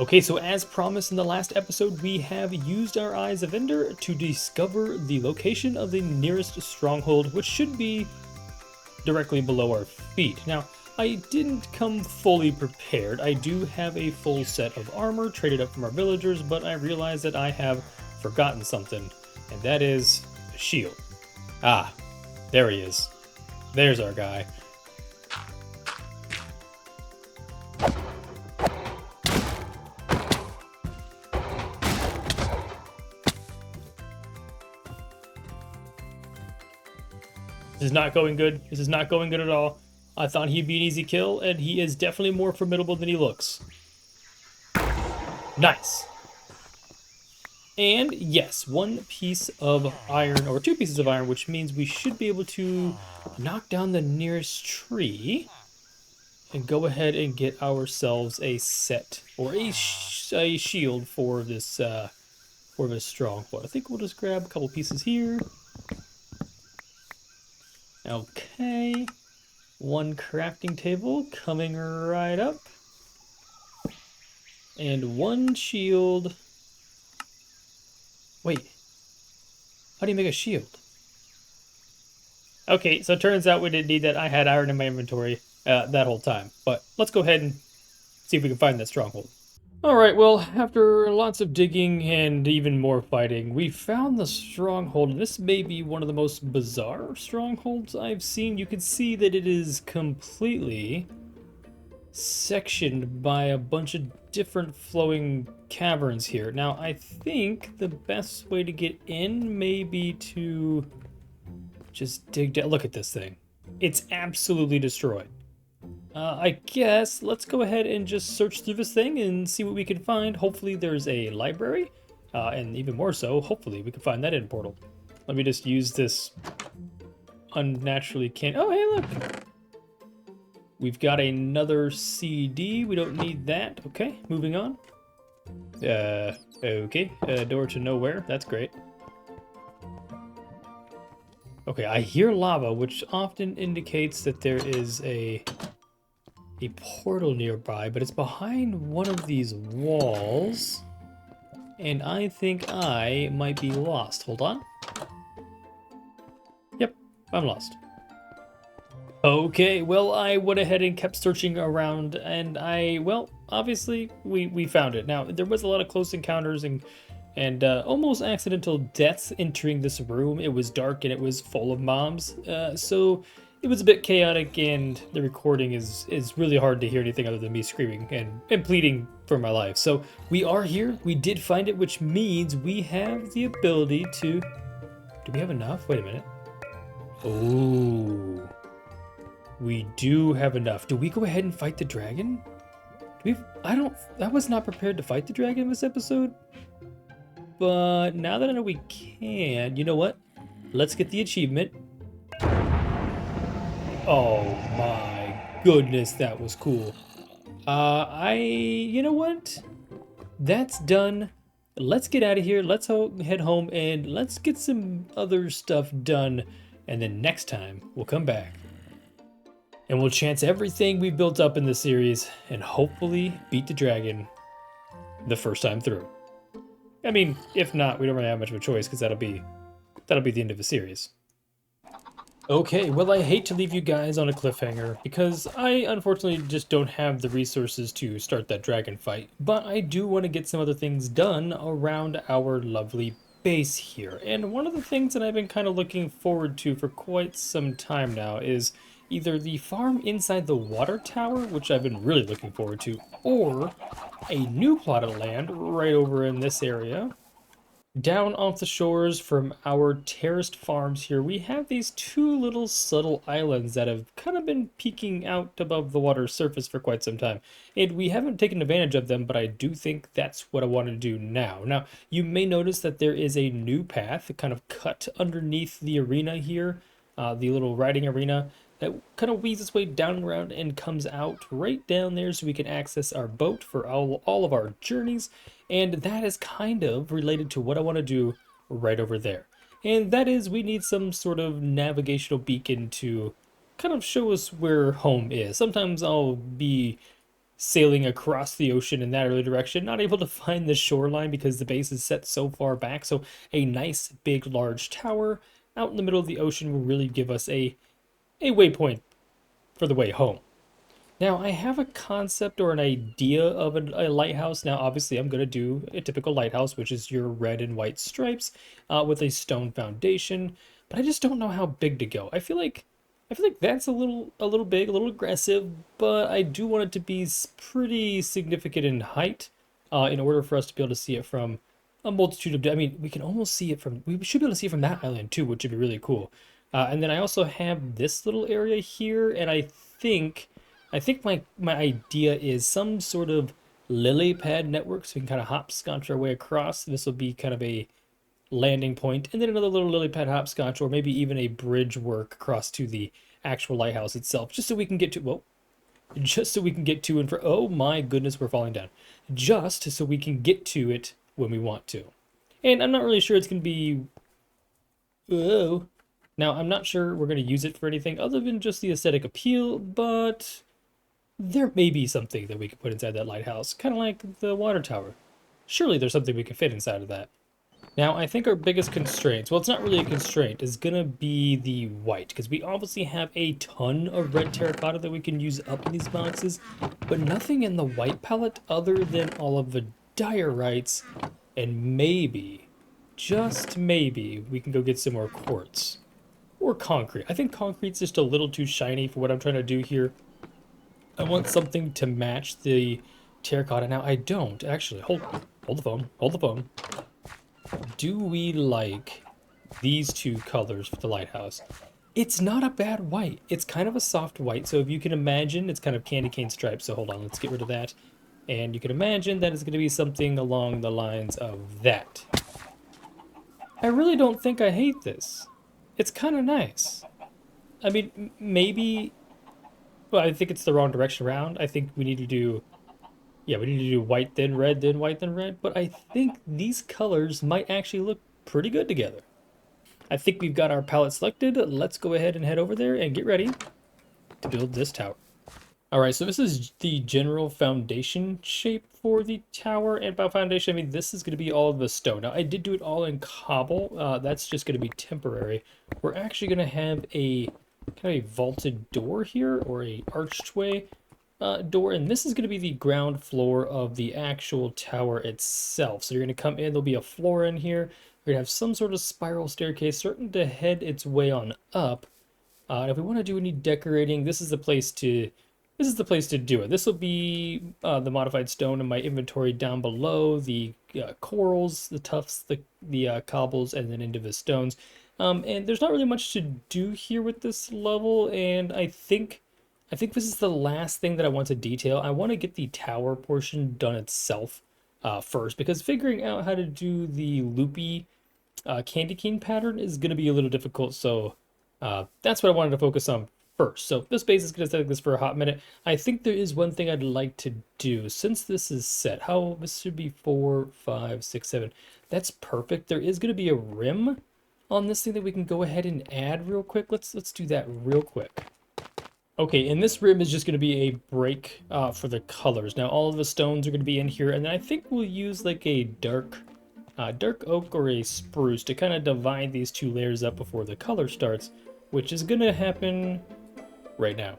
Okay, so as promised in the last episode, we have used our Eyes of Ender to discover the location of the nearest stronghold, which should be directly below our feet. Now, I didn't come fully prepared. I do have a full set of armor traded up from our villagers, but I realized that I have forgotten something, and that is a shield. Ah, there he is. There's our guy. This is not going good. This is not going good at all. I thought he'd be an easy kill, and he is definitely more formidable than he looks. Nice. And yes, one piece of iron, or two pieces of iron, which means we should be able to knock down the nearest tree and go ahead and get ourselves a set, or a shield for this stronghold. I think we'll just grab a couple pieces here. Okay, one crafting table coming right up, and one shield. Wait, how do you make a shield? Okay, so it turns out we didn't need that. I had iron in my inventory that whole time, but let's go ahead and see if we can find that stronghold. Alright, well, after lots of digging and even more fighting, we found the stronghold. This may be one of the most bizarre strongholds I've seen. You can see that it is completely sectioned by a bunch of different flowing caverns here. Now, I think the best way to get in may be to just dig down. Look at this thing. It's absolutely destroyed. I guess let's go ahead and just search through this thing and see what we can find. Hopefully there's a library, and even more so, hopefully we can find that in portal. Let me just use this unnaturally oh, hey, look! We've got another CD. We don't need that. Okay, moving on. Okay, door to nowhere. That's great. Okay, I hear lava, which often indicates that there is a portal nearby, but it's behind one of these walls, and I think I might be lost. Hold on. Yep, I'm lost. Okay, well, I went ahead and kept searching around, and well, obviously, we found it. Now, there was a lot of close encounters and almost accidental deaths entering this room. It was dark and it was full of mobs, so it was a bit chaotic, and the recording is really hard to hear anything other than me screaming and pleading for my life. So we are here. We did find it, which means we have the ability to... Do we have enough? Wait a minute. Oh, we do have enough. Do we go ahead and fight the dragon? I was not prepared to fight the dragon this episode, but now that I know we can, you know what? Let's get the achievement. Oh my goodness, that was cool. You know what? That's done. Let's get out of here. Let's head home and let's get some other stuff done. And then next time we'll come back and we'll chance everything we built up in the series and hopefully beat the dragon the first time through. I mean, if not, we don't really have much of a choice because that'll be the end of the series. Okay, well, I hate to leave you guys on a cliffhanger because I unfortunately just don't have the resources to start that dragon fight, but I do want to get some other things done around our lovely base here. And one of the things that I've been kind of looking forward to for quite some time now is either the farm inside the water tower, which I've been really looking forward to, or a new plot of land right over in this area. Down off the shores from our terraced farms here, we have these two little subtle islands that have kind of been peeking out above the water's surface for quite some time. And we haven't taken advantage of them, but I do think that's what I want to do now. Now, you may notice that there is a new path kind of cut underneath the arena here, the little riding arena, that kind of weaves its way down around and comes out right down there so we can access our boat for all of our journeys. And that is kind of related to what I want to do right over there. And that is, we need some sort of navigational beacon to kind of show us where home is. Sometimes I'll be sailing across the ocean in that early direction, not able to find the shoreline because the base is set so far back. So a nice big large tower out in the middle of the ocean will really give us a waypoint for the way home. Now, I have a concept or an idea of a lighthouse. Now, obviously, I'm going to do a typical lighthouse, which is your red and white stripes with a stone foundation. But I just don't know how big to go. I feel like that's a little big, a little aggressive, but I do want it to be pretty significant in height in order for us to be able to see it from a multitude of. I mean, we can almost see it from. We should be able to see it from that island too, which would be really cool. And then I also have this little area here, and I think my idea is some sort of lily pad network, so we can kind of hopscotch our way across. This will be kind of a landing point, and then another little lily pad hopscotch, or maybe even a bridge work across to the actual lighthouse itself, just so we can get to. Whoa. Just so we can get to and for. Oh my goodness, we're falling down. Just so we can get to it when we want to. And I'm not really sure it's going to be. Oh. Now, I'm not sure we're going to use it for anything other than just the aesthetic appeal, but there may be something that we could put inside that lighthouse, kind of like the water tower. Surely there's something we can fit inside of that. Now, I think our biggest constraints, well, it's not really a constraint, is going to be the white, because we obviously have a ton of red terracotta that we can use up in these boxes, but nothing in the white palette other than all of the diorites, and maybe, just maybe, we can go get some more quartz. Or concrete. I think concrete's just a little too shiny for what I'm trying to do here. I want something to match the terracotta. Now, I don't, actually. Hold the phone. Hold the phone. Do we like these two colors for the lighthouse? It's not a bad white. It's kind of a soft white. So if you can imagine, it's kind of candy cane stripes. So hold on, let's get rid of that. And you can imagine that it's going to be something along the lines of that. I really don't think I hate this. It's kind of nice. I mean, maybe. Well, I think it's the wrong direction around. I think we need to do. Yeah, we need to do white, then red, then white, then red. But I think these colors might actually look pretty good together. I think we've got our palette selected. Let's go ahead and head over there and get ready to build this tower. All right, so this is the general foundation shape for the tower. And by foundation, I mean this is going to be all of the stone. Now, I did do it all in cobble. That's just going to be temporary. We're actually going to have a kind of a vaulted door here, or a archway door. And this is going to be the ground floor of the actual tower itself. So you're going to come in, there'll be a floor in here. We're going to have some sort of spiral staircase starting to head its way on up. And if we want to do any decorating, this is the place to do it. This will be the modified stone in my inventory down below, the corals, the tufts, the cobbles, and then into the stones. And there's not really much to do here with this level, and I think this is the last thing that I want to detail. I want to get the tower portion done itself first, because figuring out how to do the loopy candy cane pattern is going to be a little difficult, so that's what I wanted to focus on first. So this base is going to stay like this for a hot minute. I think there is one thing I'd like to do since this is set. This should be 4, 5, 6, 7. That's perfect. There is going to be a rim on this thing that we can go ahead and add real quick. Let's do that real quick. Okay, and this rim is just going to be a break for the colors. Now all of the stones are going to be in here, and then I think we'll use like a dark oak or a spruce to kind of divide these two layers up before the color starts, which is going to happen right now.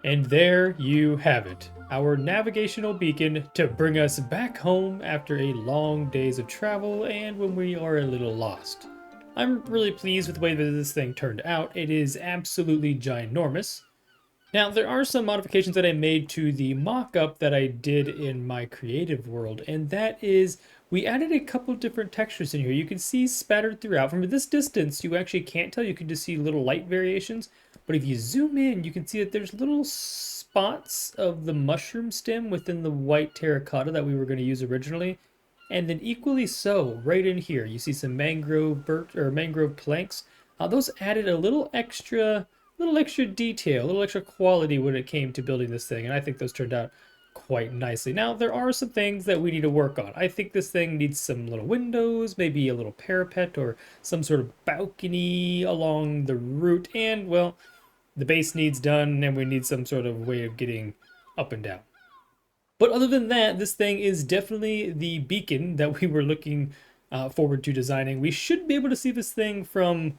And there you have it, our navigational beacon to bring us back home after a long days of travel and when we are a little lost. I'm really pleased with the way that this thing turned out. It is absolutely ginormous. Now, there are some modifications that I made to the mock-up that I did in my creative world, and that is we added a couple different textures in here. You can see spattered throughout. From this distance, you actually can't tell. You can just see little light variations, but if you zoom in, you can see that there's little spots of the mushroom stem within the white terracotta that we were going to use originally. And then equally so, right in here, you see some mangrove birch or mangrove planks. Those added a little extra detail, a little extra quality when it came to building this thing, and I think those turned out quite nicely. Now, there are some things that we need to work on. I think this thing needs some little windows, maybe a little parapet or some sort of balcony along the route, and, well, the base needs done, and we need some sort of way of getting up and down. But other than that, this thing is definitely the beacon that we were looking forward to designing. We should be able to see this thing from,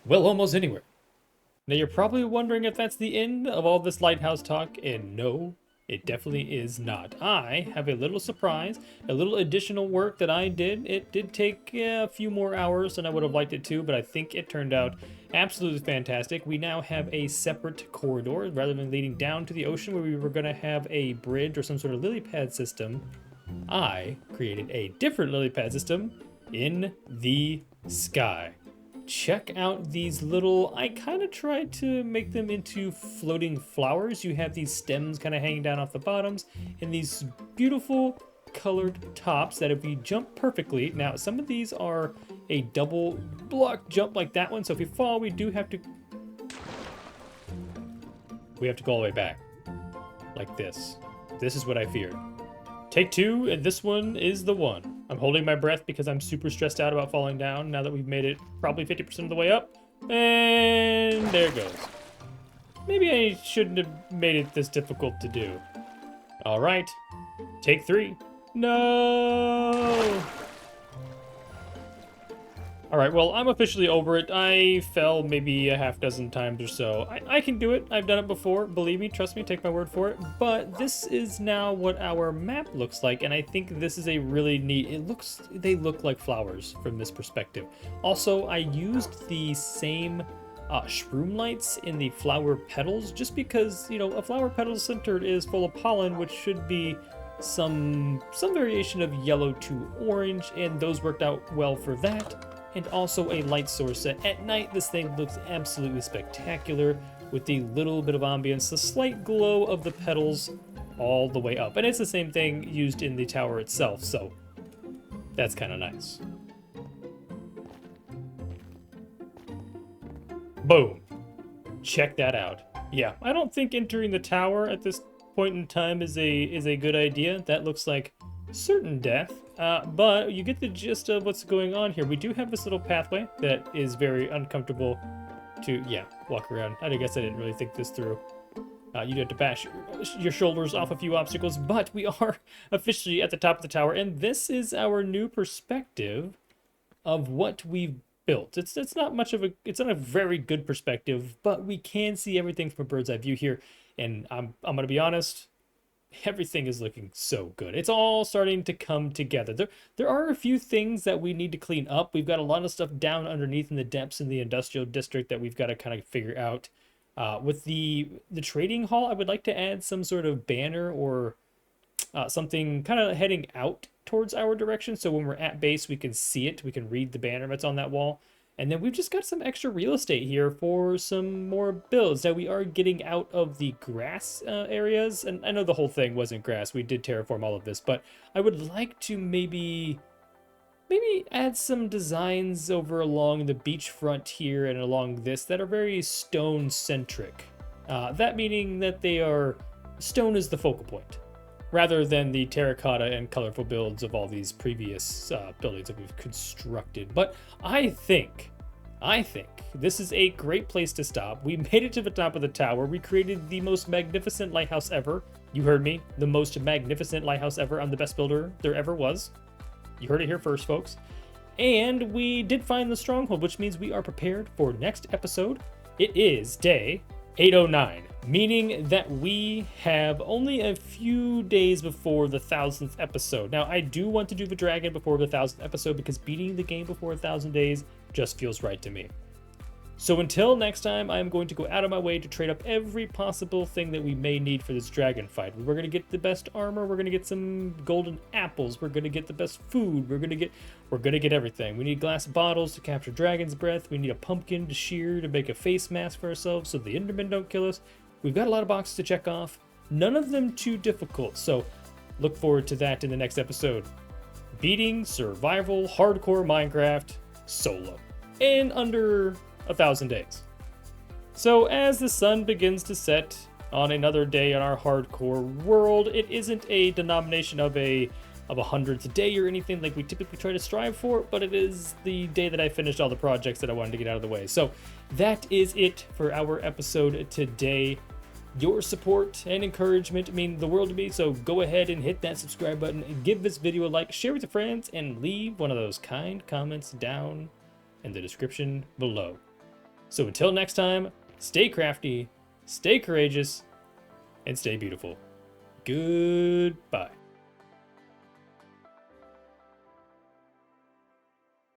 well, almost anywhere. Now you're probably wondering if that's the end of all this lighthouse talk, and no, it definitely is not. I have a little surprise, a little additional work that I did. It did take a few more hours than I would have liked it to, but I think it turned out absolutely fantastic. We now have a separate corridor rather than leading down to the ocean where we were going to have a bridge or some sort of lily pad system. I created a different lily pad system in the sky. Check out these little, I kind of tried to make them into floating flowers. You have these stems kind of hanging down off the bottoms and these beautiful colored tops that if you jump perfectly, now some of these are a double block jump like that one, so if we fall we have to go all the way back like this. This is what I feared. Take two, and this one is the one. I'm holding my breath because I'm super stressed out about falling down now that we've made it probably 50% of the way up. And there it goes. Maybe I shouldn't have made it this difficult to do. All right, take three. No! All right, well, I'm officially over it. I fell maybe a half dozen times or so. I can do it. I've done it before. Believe me, trust me, take my word for it. But this is now what our map looks like, and I think this is a really neat... They look like flowers from this perspective. Also, I used the same shroom lights in the flower petals just because, you know, a flower petal centered is full of pollen, which should be some variation of yellow to orange, and those worked out well for that. And also a light source. At night, this thing looks absolutely spectacular with the little bit of ambience, the slight glow of the petals all the way up. And it's the same thing used in the tower itself, so that's kind of nice. Boom. Check that out. Yeah, I don't think entering the tower at this point in time is a good idea. That looks like certain death. But you get the gist of what's going on here. We do have this little pathway that is very uncomfortable to, walk around. I guess I didn't really think this through. You'd have to bash your shoulders off a few obstacles, but we are officially at the top of the tower, and this is our new perspective of what we've built. It's not a very good perspective, but we can see everything from a bird's eye view here, and I'm gonna be honest. Everything is looking so good. It's all starting to come together. There are a few things that we need to clean up. We've got a lot of stuff down underneath in the depths in the industrial district that we've got to kind of figure out. With the trading hall, I would like to add some sort of banner or something kind of heading out towards our direction. So when we're at base, we can see it. We can read the banner that's on that wall. And then we've just got some extra real estate here for some more builds. Now we are getting out of the grass areas, and I know the whole thing wasn't grass. We did terraform all of this, but I would like to maybe add some designs over along the beachfront here and along this that are very stone centric. That meaning that they are stone is the focal point, rather than the terracotta and colorful builds of all these previous buildings that we've constructed. But I think this is a great place to stop. We made it to the top of the tower. We created the most magnificent lighthouse ever. You heard me, the most magnificent lighthouse ever. I'm the best builder there ever was. You heard it here first, folks. And we did find the Stronghold, which means we are prepared for next episode. It is day 809, meaning that we have only a few days before the 1000th episode. Now, I do want to do the dragon before the 1000th episode because beating the game before 1000 days just feels right to me. So until next time, I'm going to go out of my way to trade up every possible thing that we may need for this dragon fight. We're going to get the best armor, we're going to get some golden apples, we're going to get the best food, we're going to get everything. We need glass bottles to capture dragon's breath, we need a pumpkin to shear to make a face mask for ourselves so the endermen don't kill us. We've got a lot of boxes to check off, none of them too difficult, so look forward to that in the next episode. Beating survival hardcore Minecraft solo in under 1,000 days. So as the sun begins to set on another day on our hardcore world, it isn't a denomination of a hundredth day or anything like we typically try to strive for, but it is the day that I finished all the projects that I wanted to get out of the way. So that is it for our episode today. Your support and encouragement mean the world to me, so go ahead and hit that subscribe button, give this video a like, share with your friends, and leave one of those kind comments down in the description below. So until next time, stay crafty, stay courageous, and stay beautiful. Goodbye.